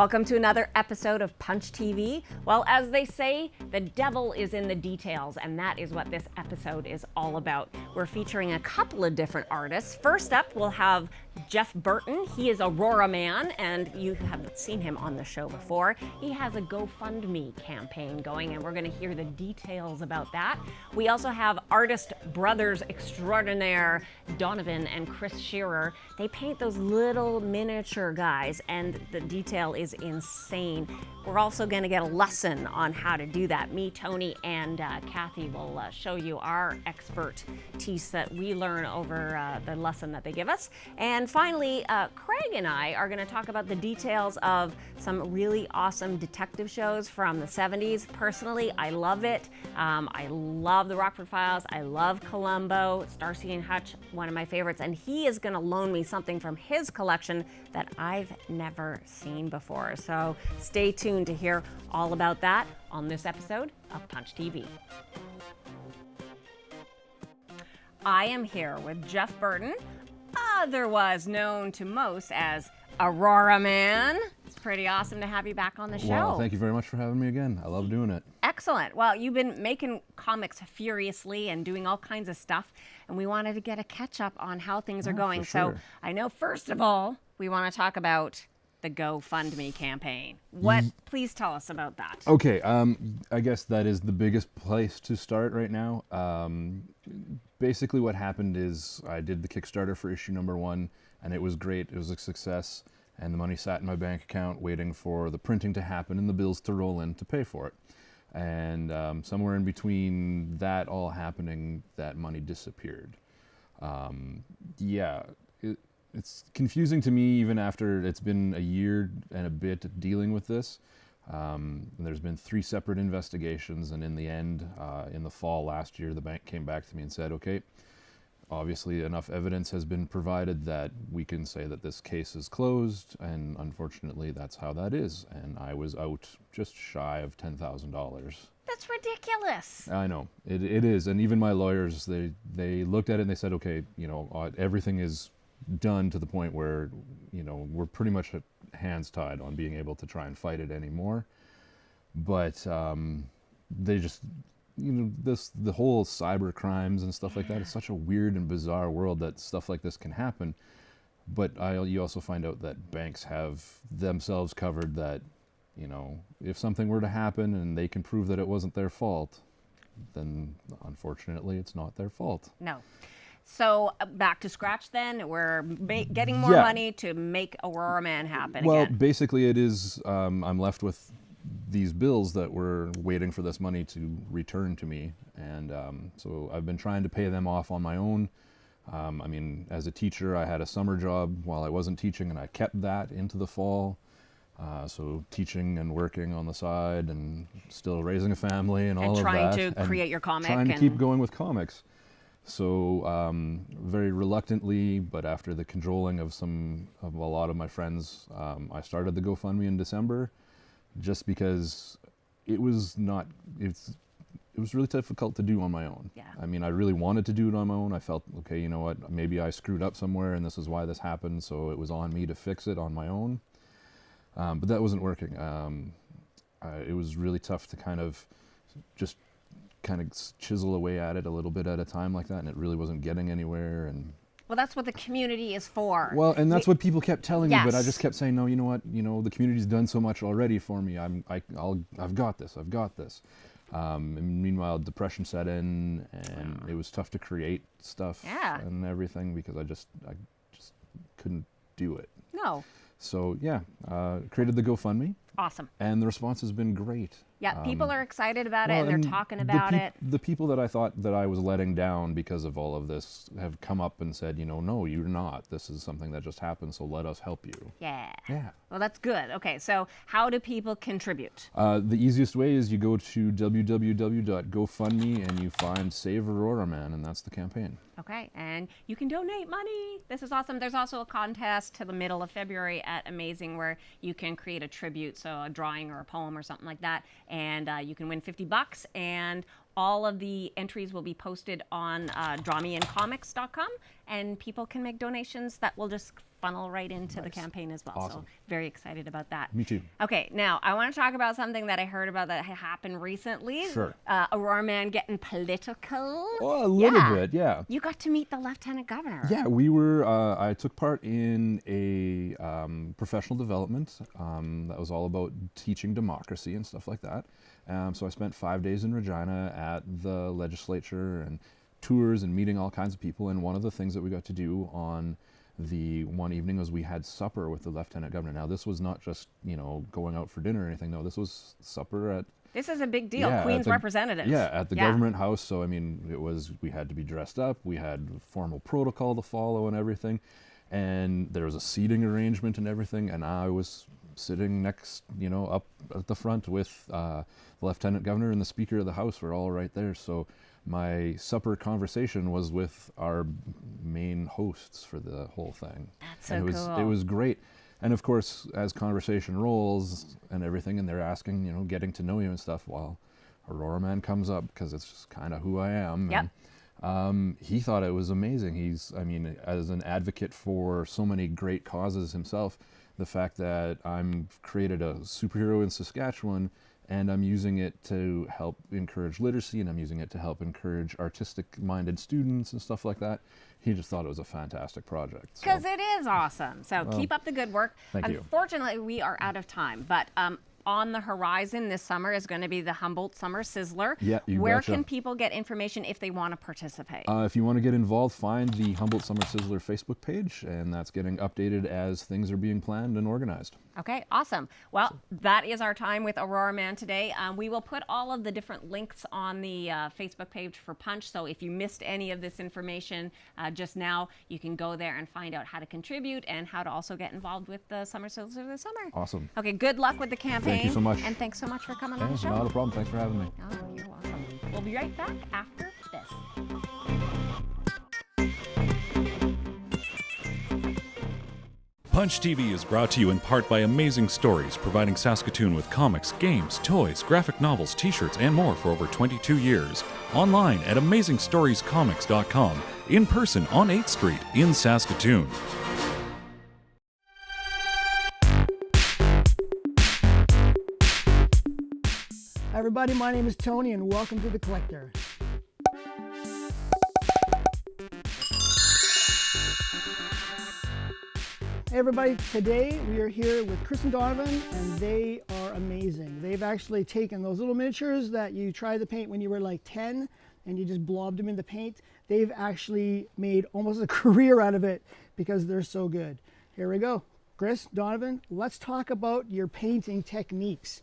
Welcome to another episode of Punch TV. Well, as they say, the devil is in the details, and that is what this episode is all about. We're featuring a couple of different artists. First up, we'll have Jeff Burton. He is Auroraman, and you have seen him on the show before. He has a GoFundMe campaign going, and we're going to hear the details about that. We also have artist brothers extraordinaire, Donovan and Chris Shearer. They paint those little miniature guys, and the detail is insane. We're also going to get a lesson on how to do that. Me, Tony, and Kathy will show you our expertise that we learn over the lesson that they give us. And finally, Craig and I are going to talk about the details of some really awesome detective shows from the 70s. Personally, I love it. I love the Rockford Files. I love Columbo. Starsky and Hutch, one of my favorites. And he is going to loan me something from his collection that I've never seen before. So stay tuned to hear all about that on this episode of Punch TV. I am here with Jeff Burton, otherwise known to most as Auroraman. It's pretty awesome to have you back on the show. Well, thank you very much for having me again. I love doing it. Excellent. Well, you've been making comics furiously and doing all kinds of stuff, and we wanted to get a catch up on how things are going. Sure. So I know, first of all, we want to talk about the GoFundMe campaign. Please tell us about that. Okay, I guess that is the biggest place to start right now. Basically what happened is I did the Kickstarter for issue number 1, and it was great. It was a success, and the money sat in my bank account waiting for the printing to happen and the bills to roll in to pay for it. And somewhere in between that all happening, that money disappeared. It's confusing to me even after it's been a year and a bit dealing with this. There's been 3 separate investigations, and in the end, in the fall last year, the bank came back to me and said, okay, obviously enough evidence has been provided that we can say that this case is closed, and unfortunately that's how that is. And I was out just shy of $10,000. That's ridiculous. I know, it is. And even my lawyers, they looked at it and they said, okay, everything is done to the point where, we're pretty much hands tied on being able to try and fight it anymore. But they just, the whole cyber crimes and stuff like that, it's such a weird and bizarre world that stuff like this can happen. But you also find out that banks have themselves covered that, if something were to happen and they can prove that it wasn't their fault, then unfortunately it's not their fault. No. So back to scratch then, we're getting more money to make Auroraman happen well, again. Well, basically it is, I'm left with these bills that were waiting for this money to return to me. And so I've been trying to pay them off on my own. As a teacher, I had a summer job while I wasn't teaching, and I kept that into the fall. So teaching and working on the side and still raising a family and all of that. And trying to create your comic. Trying to keep going with comics. So very reluctantly, but after the cajoling of a lot of my friends, I started the GoFundMe in December, just because it was really difficult to do on my own. Yeah. I really wanted to do it on my own. I felt, okay, you know what, maybe I screwed up somewhere and this is why this happened, so it was on me to fix it on my own. But that wasn't working. It was really tough to kind of chisel away at it a little bit at a time like that, and it really wasn't getting anywhere. And well, that's what the community is for. Well, and that's what people kept telling yes. me, but I just kept saying, no, you know what, the community's done so much already for me. I've got this. And meanwhile, depression set in, and it was tough to create stuff and everything because I just couldn't do it. No. So created the GoFundMe. Awesome. And the response has been great. Yeah, people are excited about it, and they're talking about it. The people that I thought that I was letting down because of all of this have come up and said, no, you're not. This is something that just happened, so let us help you. Yeah. Yeah. Well, that's good. Okay, so how do people contribute? The easiest way is you go to www.gofundme and you find Save Auroraman, and that's the campaign. Okay, and you can donate money. This is awesome. There's also a contest to the middle of February at Amazing where you can create a tribute, so a drawing or a poem or something like that, and you can win $50, and all of the entries will be posted on drawmeincomics.com, and people can make donations that will just funnel right into the campaign as well. Awesome. So very excited about that. Me too. Okay, now I want to talk about something that I heard about that happened recently. Sure. Auroraman getting political. Oh, a little bit, yeah. You got to meet the Lieutenant Governor. Yeah, we were. I took part in a professional development that was all about teaching democracy and stuff like that. So I spent 5 days in Regina at the legislature and tours and meeting all kinds of people. And one of the things that we got to do on the one evening was we had supper with the Lieutenant Governor. Now, this was not just, going out for dinner or anything. No, this was supper at... This is a big deal. Yeah, Queen's representative. Yeah, at the government house. So, we had to be dressed up. We had formal protocol to follow and everything. And there was a seating arrangement and everything. And I was sitting next, up at the front with the Lieutenant Governor and the Speaker of the House were all right there. So my supper conversation was with our main hosts for the whole thing. That's so cool. It was great. And of course, as conversation rolls and everything, and they're asking, getting to know you and stuff, well, Auroraman comes up because it's just kind of who I am. Yep. And, he thought it was amazing. As an advocate for so many great causes himself, the fact that I'm created a superhero in Saskatchewan and I'm using it to help encourage literacy and I'm using it to help encourage artistic-minded students and stuff like that. He just thought it was a fantastic project. Because it is awesome. So keep up the good work. Thank you. Unfortunately, we are out of time, but on the horizon this summer is going to be the Humboldt Summer Sizzler. Yeah, you Where betcha. can people get information if they want to participate? If you want to get involved, find the Humboldt Summer Sizzler Facebook page, and that's getting updated as things are being planned and organized. Okay, awesome. Well, that is our time with Auroraman today. We will put all of the different links on the Facebook page for Punch, so if you missed any of this information just now, you can go there and find out how to contribute and how to also get involved with the Summer Sizzler this summer. Awesome. Okay, good luck with the campaign. Thank you so much. And thanks so much for coming on the show. Not a problem. Thanks for having me. Oh, you're welcome. We'll be right back after this. Punch TV is brought to you in part by Amazing Stories, providing Saskatoon with comics, games, toys, graphic novels, t-shirts, and more for over 22 years. Online at AmazingStoriesComics.com, in person on 8th Street in Saskatoon. Hi everybody, my name is Tony and welcome to The Collector. Hey everybody, today we are here with Chris and Donovan and they are amazing. They've actually taken those little miniatures that you tried to paint when you were like 10 and you just blobbed them into paint. They've actually made almost a career out of it because they're so good. Here we go. Chris, Donovan, let's talk about your painting techniques.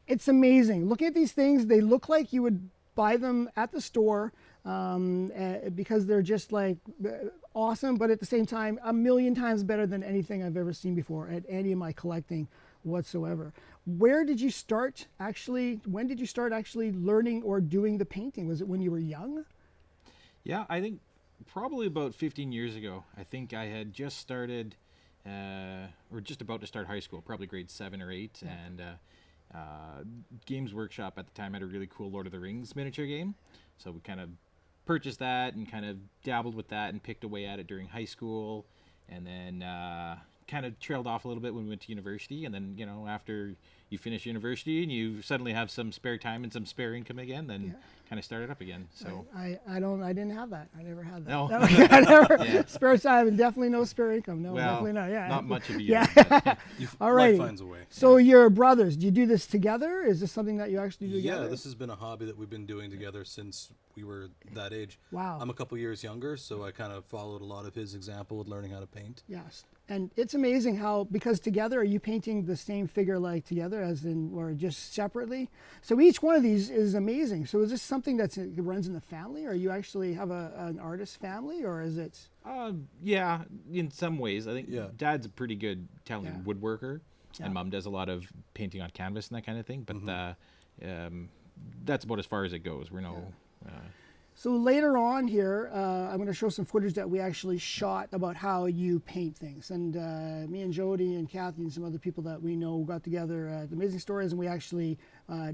It's amazing. Look at these things. They look like you would buy them at the store because they're just like awesome, but at the same time, a million times better than anything I've ever seen before at any of my collecting whatsoever. Where did you start actually, when did you start actually learning or doing the painting? Was it when you were young? Yeah, I think probably about 15 years ago. I think I had just started, or just about to start high school, probably grade 7 or 8, yeah. And Games Workshop at the time had a really cool Lord of the Rings miniature game. So we kind of purchased that and kind of dabbled with that and picked away at it during high school. And then kind of trailed off a little bit when we went to university. And then, after you finish university and you suddenly have some spare time and some spare income again, then kind of started up again. So I didn't have that. I never had that. No. I never, spare time and definitely no spare income. No, well, definitely not. Yeah. Not much of you. Yeah. All right. Life finds a way. So your brothers, do you do this together? Is this something that you actually do together? Yeah, this has been a hobby that we've been doing together since we were that age. Wow. I'm a couple years younger, so I kind of followed a lot of his example of learning how to paint. Yes. And it's amazing how, because together, are you painting the same figure like together as in, or just separately? So each one of these is amazing. So is this something that runs in the family, or you actually have an artist family, or is it? Yeah, in some ways. I think Yeah. Dad's a pretty good talented woodworker, Yeah. and Mom does a lot of painting on canvas and that kind of thing. But that's about as far as it goes. We're no. So later on here, I'm going to show some footage that we actually shot about how you paint things. And me and Jody and Kathy and some other people that we know got together at Amazing Stories, and we actually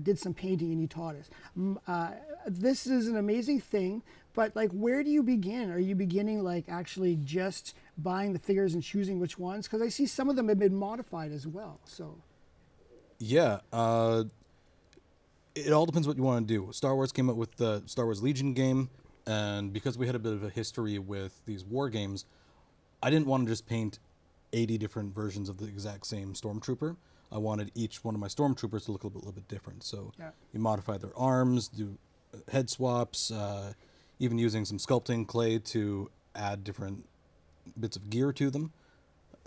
did some painting, and you taught us. This is an amazing thing, but like, where do you begin? Are you beginning like actually just buying the figures and choosing which ones? Because I see some of them have been modified as well. So. Yeah. It all depends what you want to do. Star Wars came out with the Star Wars Legion game, and because we had a bit of a history with these war games, I didn't want to just paint 80 different versions of the exact same Stormtrooper. I wanted each one of my Stormtroopers to look a little bit different. So you modify their arms, do head swaps, even using some sculpting clay to add different bits of gear to them.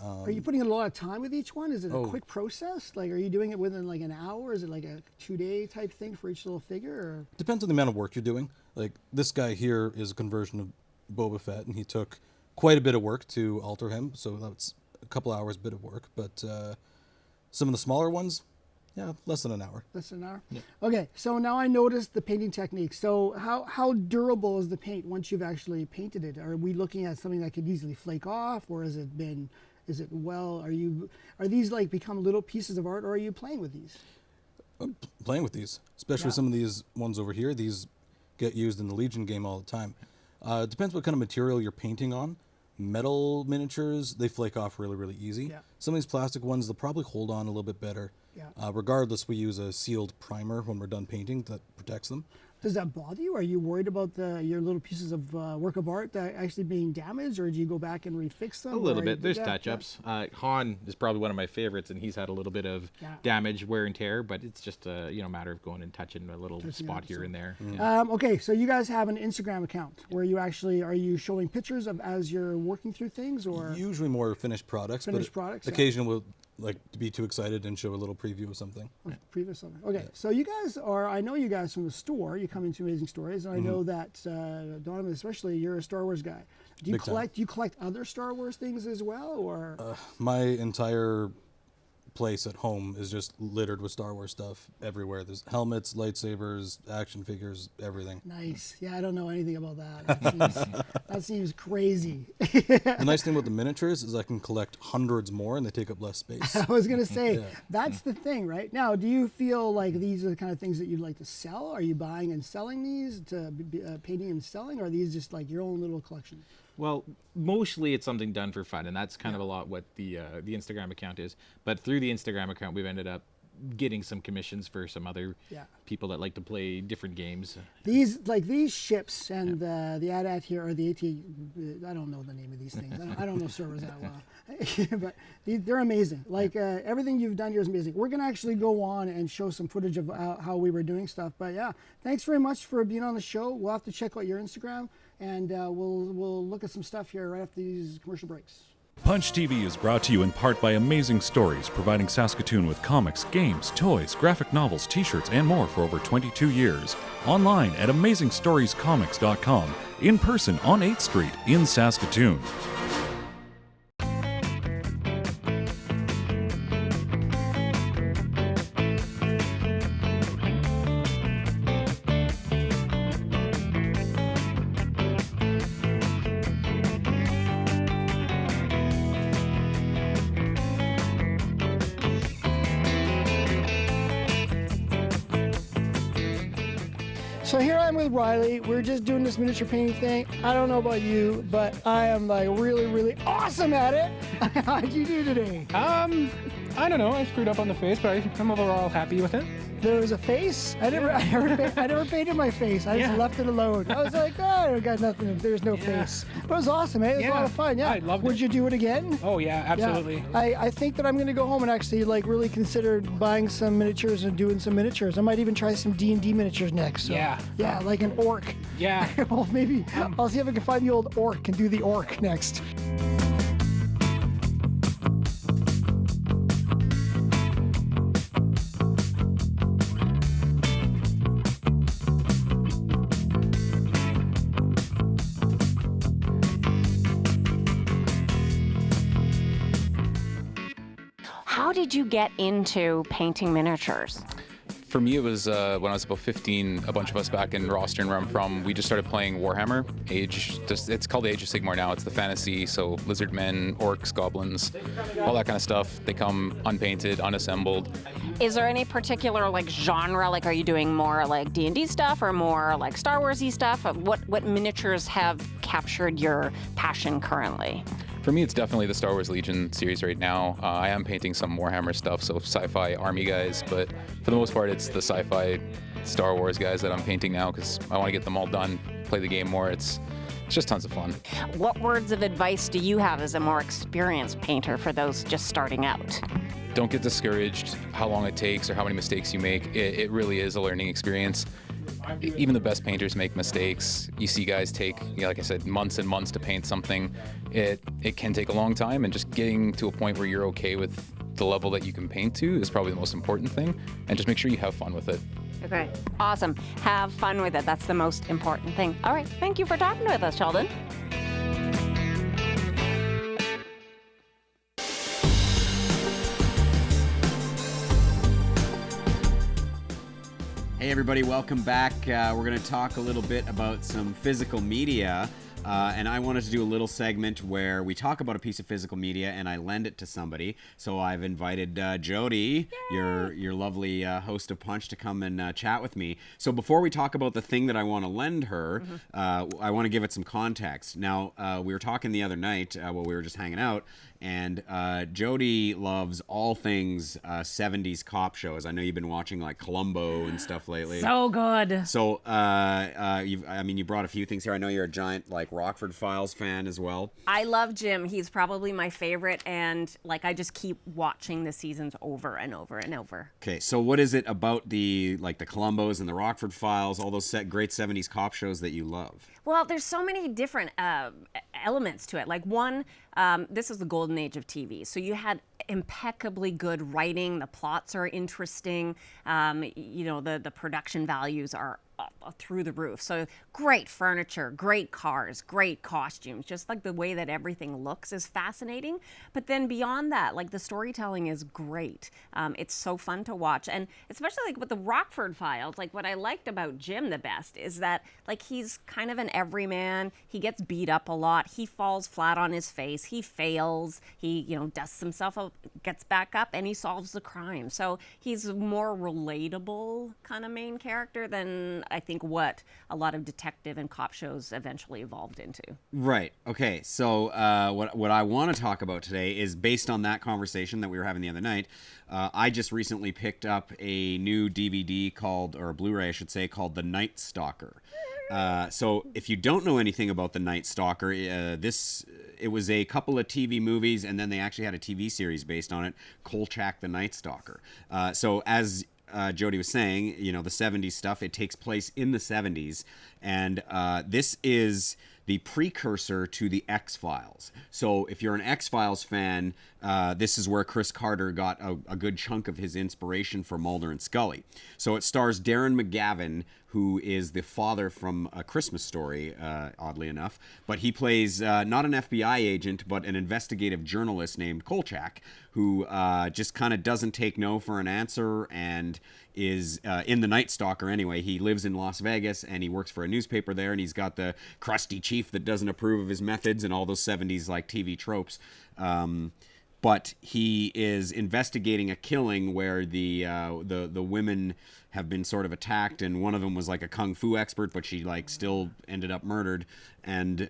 Are you putting in a lot of time with each one? Is it a quick process? Like, are you doing it within like an hour? Is it like a 2-day type thing for each little figure? Or? Depends on the amount of work you're doing. Like, this guy here is a conversion of Boba Fett, and he took quite a bit of work to alter him. So that's a couple hours bit of work. But some of the smaller ones, less than an hour. Less than an hour? Yeah. Okay, so now I noticed the painting technique. So how durable is the paint once you've actually painted it? Are we looking at something that could easily flake off, or has it been... Are these like become little pieces of art, or are you playing with these? I'm playing with these, especially some of these ones over here. These get used in the Legion game all the time. It depends what kind of material you're painting on. Metal miniatures, they flake off really, really easy. Yeah. Some of these plastic ones, they'll probably hold on a little bit better. Yeah. Regardless, we use a sealed primer when we're done painting that protects them. Does that bother you? Are you worried about your little pieces of work of art that actually being damaged, or do you go back and refix them? A little bit. There's touch-ups. Han is probably one of my favorites, and he's had a little bit of damage, wear and tear, but it's just a matter of going and touching a little spot here and there. Okay, so you guys have an Instagram account where you actually are you showing pictures of as you're working through things, or usually more finished products. Products. Occasionally we'll like to be too excited and show a little preview of something. Previous something. Okay, so you guys are. I know you guys from the store. You come into Amazing Stories, and I know that Donovan, especially, you're a Star Wars guy. Do you collect? Do you collect other Star Wars things as well, or? My entire place at home is just littered with Star Wars stuff everywhere. There's helmets, lightsabers, action figures, everything. Nice. Yeah, I don't know anything about that. That seems crazy. The nice thing about the miniatures is I can collect hundreds more and they take up less space. I was going to say, that's the thing, right? Now, do you feel like these are the kind of things that you'd like to sell? Are you buying and selling these, to painting and selling, or are these just like your own little collection? Well, mostly it's something done for fun, and that's kind of a lot what the Instagram account is. But through the Instagram account, we've ended up getting some commissions for some other people that like to play different games. These ships and the AT-AT here, or the AT, I don't know the name of these things. I don't know servers that well, but they're amazing. Like everything you've done here is amazing. We're gonna actually go on and show some footage of how we were doing stuff. But yeah, thanks very much for being on the show. We'll have to check out your Instagram, and we'll look at some stuff here right after these commercial breaks. Punch TV is brought to you in part by Amazing Stories, providing Saskatoon with comics, games, toys, graphic novels, t-shirts, and more for over 22 years. Online at AmazingStoriesComics.com, in person on 8th Street in Saskatoon. So here I am with Riley. We're just doing this miniature painting thing. I don't know about you, but I am like really, really awesome at it. How'd you do today? I don't know. I screwed up on the face, but I'm overall happy with it. There was a face. I never painted my face. I just left it alone. I was like, oh, I got nothing. There's no face. But it was awesome, man. It was a lot of fun. Yeah, I loved it. Would you do it again? Oh yeah, absolutely. Yeah. I think that I'm going to go home and actually like really consider buying some miniatures and doing some miniatures. I might even try some D&D miniatures next. So, yeah, like an orc. Yeah. Well, maybe I'll see if I can find the old orc and do the orc next. How did you get into painting miniatures? For me, it was when I was about 15, a bunch of us back in Roston, where I'm from, we just started playing Warhammer. It's called the Age of Sigmar now. It's the fantasy, so lizard men, orcs, goblins, all that kind of stuff. They come unpainted, unassembled. Is there any particular like genre? Like, are you doing more like D&D stuff or more like Star Wars-y stuff? What miniatures have captured your passion currently? For me, it's definitely the Star Wars Legion series right now. I am painting some Warhammer stuff, so sci-fi army guys, but for the most part, it's the sci-fi Star Wars guys that I'm painting now because I want to get them all done, play the game more. It's just tons of fun. What words of advice do you have as a more experienced painter for those just starting out? Don't get discouraged how long it takes or how many mistakes you make. It really is a learning experience. Even the best painters make mistakes. You see guys take, like I said, months and months to paint something. It can take a long time, and just getting to a point where you're okay with the level that you can paint to is probably the most important thing, and just make sure you have fun with it. Okay, awesome. Have fun with it. That's the most important thing. All right, thank you for talking with us, Sheldon. Hey everybody, welcome back. We're going to talk a little bit about some physical media. And I wanted to do a little segment where we talk about a piece of physical media and I lend it to somebody. So I've invited Jody, your lovely host of Punch, to come and chat with me. So before we talk about the thing that I want to lend her, I want to give it some context. Now, we were talking the other night while we were just hanging out, and Jody loves all things 70s cop shows. I know you've been watching like Columbo and stuff lately. So good. So, you brought a few things here. I know you're a giant like Rockford Files fan as well. I love Jim. He's probably my favorite, and like I just keep watching the seasons over and over and over. Okay, so what is it about the Columbos and the Rockford Files, all those great 70s cop shows that you love? Well, there's so many different elements to it. Like one, this is the golden age of TV. So you had impeccably good writing. The plots are interesting. The production values are through the roof. So great furniture, great cars, great costumes. Just like the way that everything looks is fascinating. But then beyond that, like the storytelling is great. It's so fun to watch. And especially like with the Rockford Files, like what I liked about Jim the best is that like he's kind of an everyman. He gets beat up a lot. He falls flat on his face. He fails. He, dusts himself up, gets back up, and he solves the crime. So he's a more relatable kind of main character than I think what a lot of detective and cop shows eventually evolved into. Right. Okay. So what I want to talk about today is based on that conversation that we were having the other night. I just recently picked up a new DVD or a Blu-ray, I should say, called The Night Stalker. So if you don't know anything about The Night Stalker, it was a couple of TV movies, and then they actually had a TV series based on it, Kolchak the Night Stalker. So as Jody was saying, the 70s stuff, it takes place in the 70s, and this is the precursor to the X-Files. So if you're an X-Files fan, this is where Chris Carter got a good chunk of his inspiration for Mulder and Scully. So it stars Darren McGavin, who is the father from A Christmas Story, oddly enough. But he plays not an FBI agent, but an investigative journalist named Kolchak, who just kind of doesn't take no for an answer and is in The Night Stalker anyway. He lives in Las Vegas, and he works for a newspaper there, and he's got the crusty chief that doesn't approve of his methods and all those 70s like TV tropes. But he is investigating a killing where the women have been sort of attacked, and one of them was like a kung fu expert, but she like still ended up murdered. And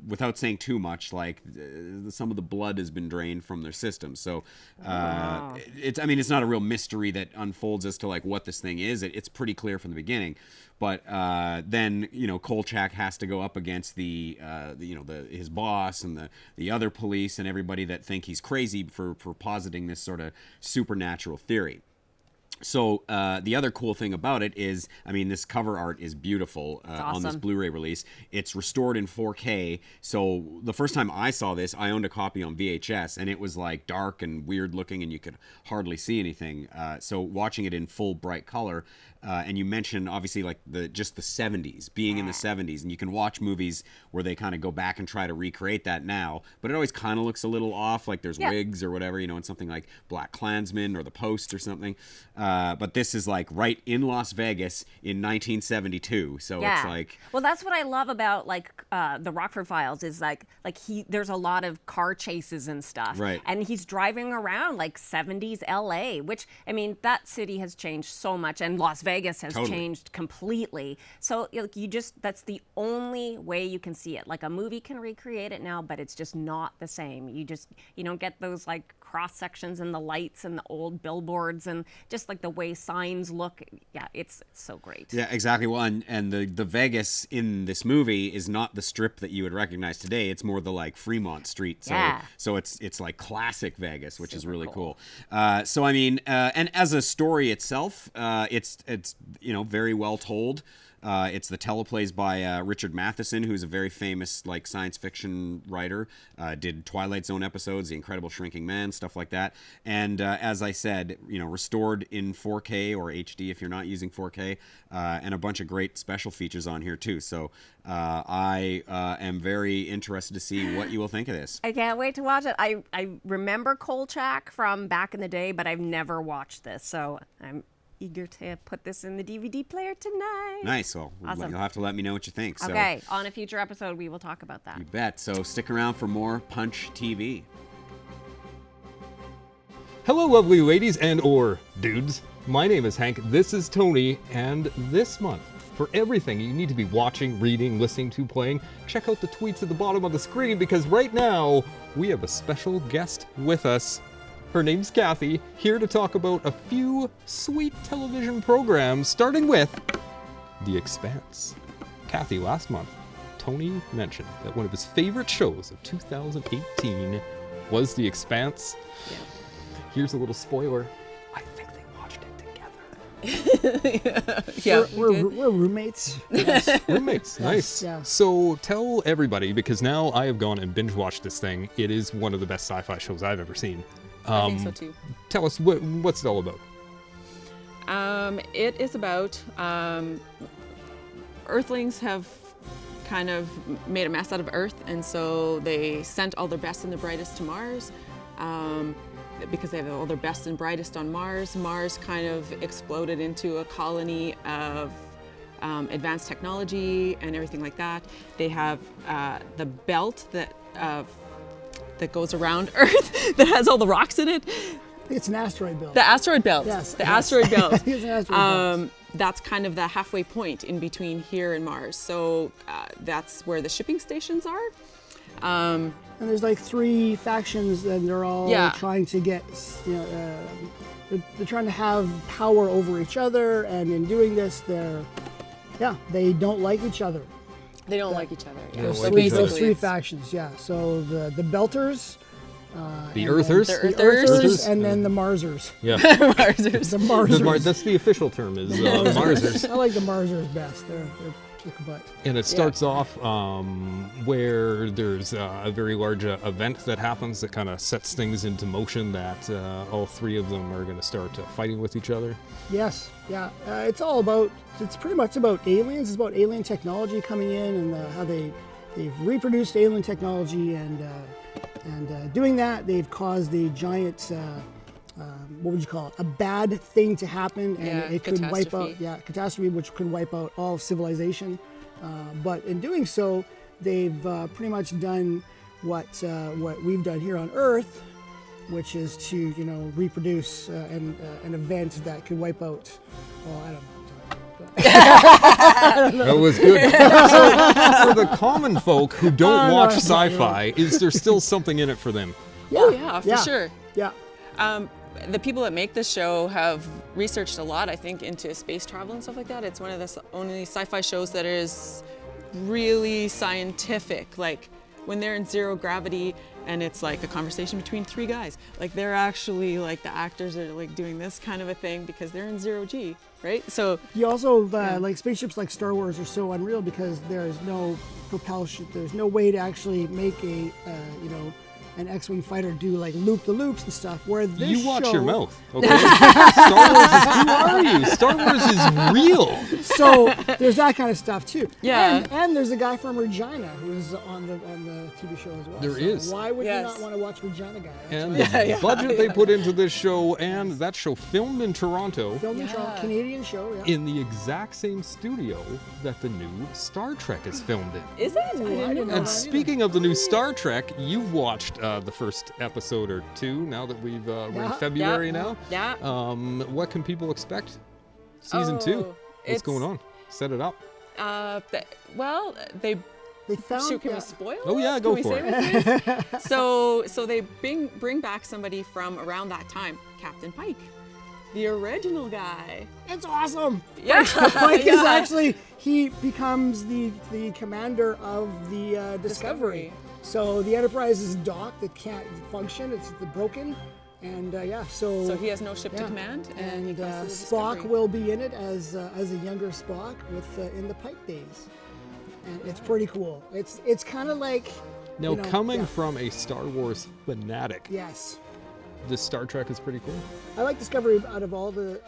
without saying too much, some of the blood has been drained from their system. So it's not a real mystery that unfolds as to like what this thing is. It's pretty clear from the beginning. But then Kolchak has to go up against his boss and the other police and everybody that think he's crazy for positing this sort of supernatural theory. So the other cool thing about it is, this cover art is beautiful on this Blu-ray release. It's restored in 4K. So the first time I saw this, I owned a copy on VHS, and it was like dark and weird looking, and you could hardly see anything. So watching it in full bright color, and you mentioned obviously like the 70s, being in the 70s, and you can watch movies where they kind of go back and try to recreate that now, but it always kind of looks a little off, like there's wigs or whatever, in something like Black Klansman or The Post or something. But this is like right in Las Vegas in 1972, so it's like, well, that's what I love about like the Rockford Files is like there's a lot of car chases and stuff, right? And he's driving around like 70s LA, which I mean that city has changed so much, and Las Vegas has changed completely. So that's the only way you can see it. Like a movie can recreate it now, but it's just not the same. You don't get those like cross sections and the lights and the old billboards and just like the way signs look. Yeah, it's so great. Yeah, exactly. Well, and the Vegas in this movie is not the strip that you would recognize today. It's more the like Fremont Street. So it's like classic Vegas, which is really cool. So I mean, and as a story itself, it's very well told. It's the teleplays by Richard Matheson, who's a very famous like science fiction writer. Did Twilight Zone episodes, The Incredible Shrinking Man, stuff like that. And as I said, restored in 4K or HD if you're not using 4K, and a bunch of great special features on here too. So I am very interested to see what you will think of this. I can't wait to watch it. I remember Kolchak from back in the day, but I've never watched this, so I'm eager to put this in the DVD player tonight. Nice. Well, awesome. You'll have to let me know what you think. So, okay, on a future episode, we will talk about that. You bet. So stick around for more Punch TV. Hello, lovely ladies and or dudes. My name is Hank, this is Tony, and this month, for everything you need to be watching, reading, listening to, playing, check out the tweets at the bottom of the screen, because right now, we have a special guest with us. Her name's Kathy, here to talk about a few sweet television programs, starting with The Expanse. Kathy, last month, Tony mentioned that one of his favorite shows of 2018 was The Expanse. Yeah. Here's a little spoiler. I think they watched it together. Yeah, we're roommates. Yes, roommates. Nice. Yeah. So tell everybody, because now I have gone and binge watched this thing. It is one of the best sci-fi shows I've ever seen. I think so too. Tell us what's it all about. It is about Earthlings have kind of made a mess out of Earth, and so they sent all their best and their brightest to Mars. Because they have all their best and brightest on Mars. Mars kind of exploded into a colony of advanced technology and everything like that. They have the belt that goes around Earth that has all the rocks in it. It's an asteroid belt. The asteroid belt. Yes. The asteroid belt. It's an asteroid belt. That's kind of the halfway point in between here and Mars. So that's where the shipping stations are. And there's like 3 factions, and they're all trying to get, they're trying to have power over each other, and in doing this, they don't like each other. They don't like each other. Yeah. Those 3 factions, yeah. So the Belters, the Earthers, the Earthers, and then the Marsers. Yeah, Marsers. The Marsers. That's the official term. Is Marsers. I like the Marsers best. They're kick butt. And it starts off where there's a very large event that happens that kind of sets things into motion. That all 3 of them are going to start fighting with each other. Yes, yeah. It's pretty much about aliens. It's about alien technology coming in, and how they've reproduced alien technology, and doing that, they've caused a giant, what would you call it? A bad thing to happen, and it could wipe out, catastrophe, which could wipe out all of civilization. But in doing so, they've pretty much done what we've done here on Earth, which is to reproduce an event that could wipe out. Well, I don't know. That was good. So, for the common folk who don't watch sci-fi, is there still something in it for them? Yeah. Oh yeah, for sure. Yeah. The people that make this show have researched a lot, I think, into space travel and stuff like that. It's one of the only sci-fi shows that is really scientific. Like when they're in zero gravity and it's like a conversation between 3 guys, like they're actually like the actors are like doing this kind of a thing because they're in zero G, right? So you also like spaceships like Star Wars are so unreal because there's no propulsion. There's no way to actually make an an X-Wing fighter do like loop-the-loops and stuff, where this You watch show, your mouth, okay? Star Wars is, who are you? Star Wars is real. So there's that kind of stuff too. Yeah. And there's a guy from Regina who's on the TV show as well. There so is. Why would Yes. you not want to watch Regina guy? That's And right. the budget they put into this show, and that show filmed in Toronto, Filmed in Toronto, Canadian show. Yeah. in the exact same studio that the new Star Trek is filmed in. Is it? I didn't know didn't know that. And speaking of the new Star Trek, you've watched the first episode or two now that we're in Yeah. February now. Yeah. What can people expect? Season 2. What's it's- going on? Set it up. Well, they found. shoot, can yeah. we spoil Oh, it? yeah, Can go we for say it. what it is? so they bring back somebody from around that time, Captain Pike, the original guy. It's awesome. Yeah. Pike is Yeah. actually, he becomes the commander of the Discovery. So the Enterprise is docked, it can't function, it's broken. And So he has no ship to yeah. command, and he And goes to the Spock Discovery. will be in it as a younger Spock with in the Pike days. And it's pretty cool. It's kind of like, Now, you know, coming yeah. from a Star Wars fanatic, Yes. this Star Trek is pretty cool. I like Discovery other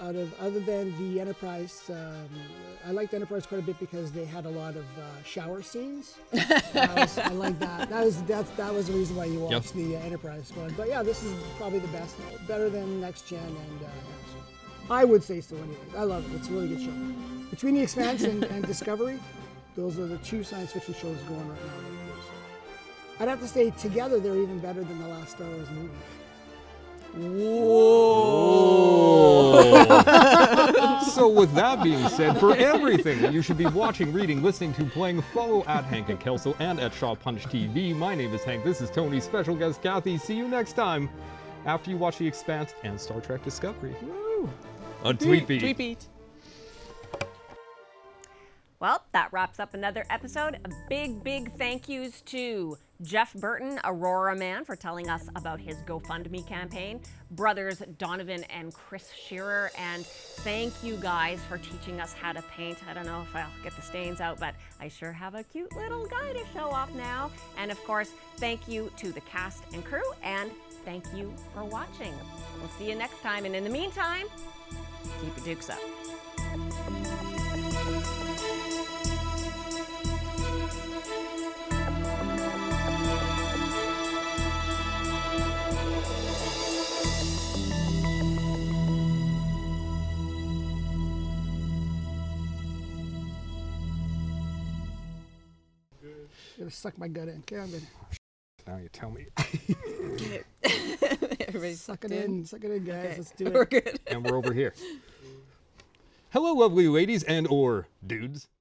than the Enterprise. I liked Enterprise quite a bit because they had a lot of shower scenes. I like that. That was the reason why you watched the Enterprise one. But yeah, this is probably the best, better than Next Gen, and so I would say so anyway. I love it. It's a really good show. Between The Expanse and Discovery, those are the two science fiction shows going right now. I'd have to say together they're even better than the last Star Wars movie. So with that being said, for everything that you should be watching, reading, listening to, playing, follow at Hank and Kelso and at Shaw Punch TV. My name is Hank. This is Tony. Special guest Kathy. See you next time after you watch The Expanse and Star Trek Discovery. Woo! On Tweet Beat. Tweet beat. Well, that wraps up another episode. A big thank yous to Jeff Burton, Auroraman, for telling us about his GoFundMe campaign, brothers Donovan and Chris Shearer, and thank you guys for teaching us how to paint. I don't know if I'll get the stains out, but I sure have a cute little guy to show off now. And of course, thank you to the cast and crew, and thank you for watching. We'll see you next time, and in the meantime, keep your dukes up. I'm gonna suck my gut in. Okay, I'm gonna Now you tell me. Everybody's suck it in, guys. Okay. Let's do it. We're good. And we're over here. Hello, lovely ladies and or dudes.